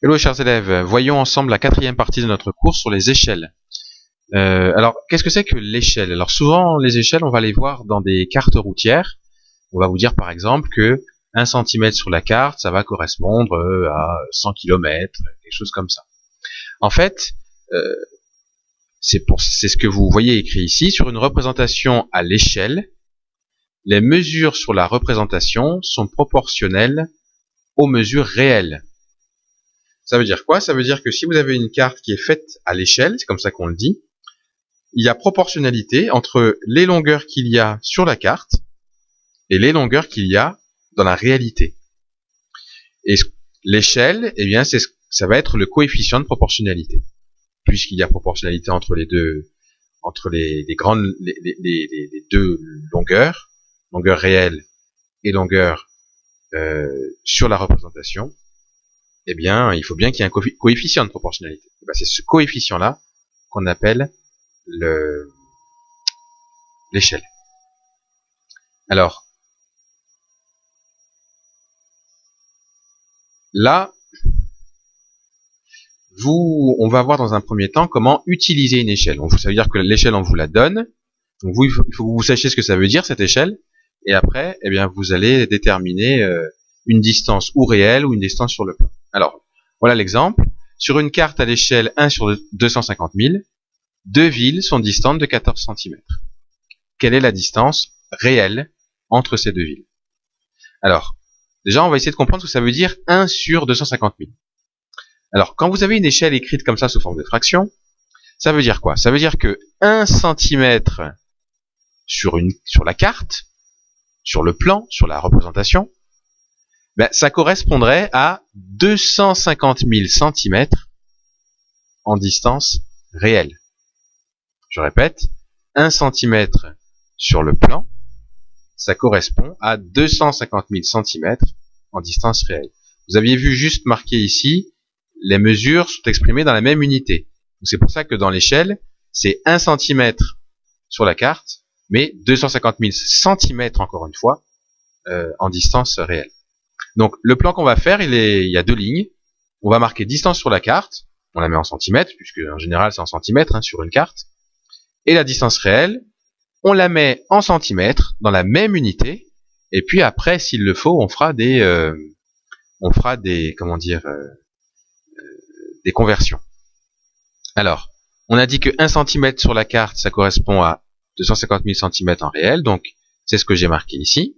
Hello chers élèves, voyons ensemble la quatrième partie de notre cours sur les échelles. Alors, qu'est-ce que c'est que l'échelle? Alors souvent, les échelles, on va les voir dans des cartes routières. On va vous dire par exemple que 1 cm sur la carte, ça va correspondre à 100 km, quelque chose comme ça. En fait, c'est ce que vous voyez écrit ici. Sur une représentation à l'échelle, les mesures sur la représentation sont proportionnelles aux mesures réelles. Ça veut dire quoi? Ça veut dire que si vous avez une carte qui est faite à l'échelle, c'est comme ça qu'on le dit, il y a proportionnalité entre les longueurs qu'il y a sur la carte et les longueurs qu'il y a dans la réalité. Et l'échelle, eh bien, ça va être le coefficient de proportionnalité, puisqu'il y a proportionnalité entre les deux, entre les deux longueurs, longueur réelle et longueur sur la représentation. Eh bien, il faut bien qu'il y ait un coefficient de proportionnalité. C'est ce coefficient-là qu'on appelle l'échelle. Alors, là, on va voir dans un premier temps comment utiliser une échelle. Ça veut dire que l'échelle, on vous la donne. Donc il faut que vous sachiez ce que ça veut dire, cette échelle. Et après, eh bien, vous allez déterminer une distance ou réelle ou une distance sur le plan. Alors, voilà l'exemple. Sur une carte à l'échelle 1 sur 250 000, deux villes sont distantes de 14 cm. Quelle est la distance réelle entre ces deux villes? Alors, déjà, on va essayer de comprendre ce que ça veut dire 1 sur 250 000. Alors, quand vous avez une échelle écrite comme ça sous forme de fraction, ça veut dire quoi? Ça veut dire que 1 cm sur la carte, sur le plan, sur la représentation, ça correspondrait à 250 000 cm en distance réelle. Je répète, 1 cm sur le plan, ça correspond à 250 000 cm en distance réelle. Vous aviez vu juste marqué ici, les mesures sont exprimées dans la même unité. C'est pour ça que dans l'échelle, c'est 1 cm sur la carte, mais 250 000 cm, encore une fois, en distance réelle. Donc le plan qu'on va faire, il y a deux lignes. On va marquer distance sur la carte, on la met en centimètres, puisque en général c'est en centimètres sur une carte. Et la distance réelle, on la met en centimètres dans la même unité. Et puis après, s'il le faut, on fera des conversions. Alors, on a dit que 1 cm sur la carte, ça correspond à 250 000 cm en réel, donc c'est ce que j'ai marqué ici.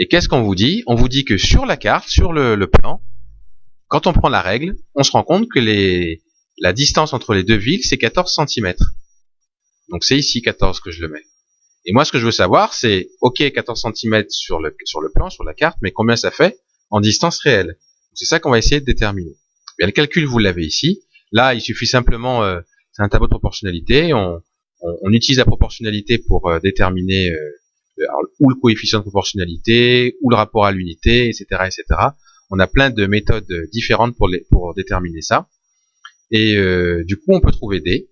Et qu'est-ce qu'on vous dit? On vous dit que sur la carte, sur le plan, quand on prend la règle, on se rend compte que la distance entre les deux villes, c'est 14 cm. Donc c'est ici 14 que je le mets. Et moi, ce que je veux savoir, c'est, ok, 14 cm sur le plan, sur la carte, mais combien ça fait en distance réelle? C'est ça qu'on va essayer de déterminer. Bien, le calcul, vous l'avez ici. Là, il suffit simplement, c'est un tableau de proportionnalité. On utilise la proportionnalité pour déterminer ou le coefficient de proportionnalité, ou le rapport à l'unité, etc., etc. On a plein de méthodes différentes pour déterminer ça. Et du coup, on peut trouver D.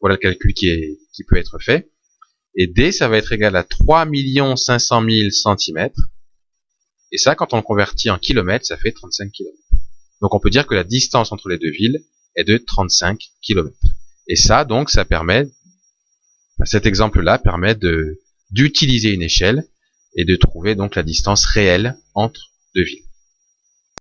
Voilà le calcul qui peut être fait. Et D, ça va être égal à 3 500 000 cm. Et ça, quand on le convertit en kilomètres, ça fait 35 km. Donc on peut dire que la distance entre les deux villes est de 35 km. Et ça, donc, ça permet, cet exemple-là permet d'utiliser une échelle et de trouver donc la distance réelle entre deux villes.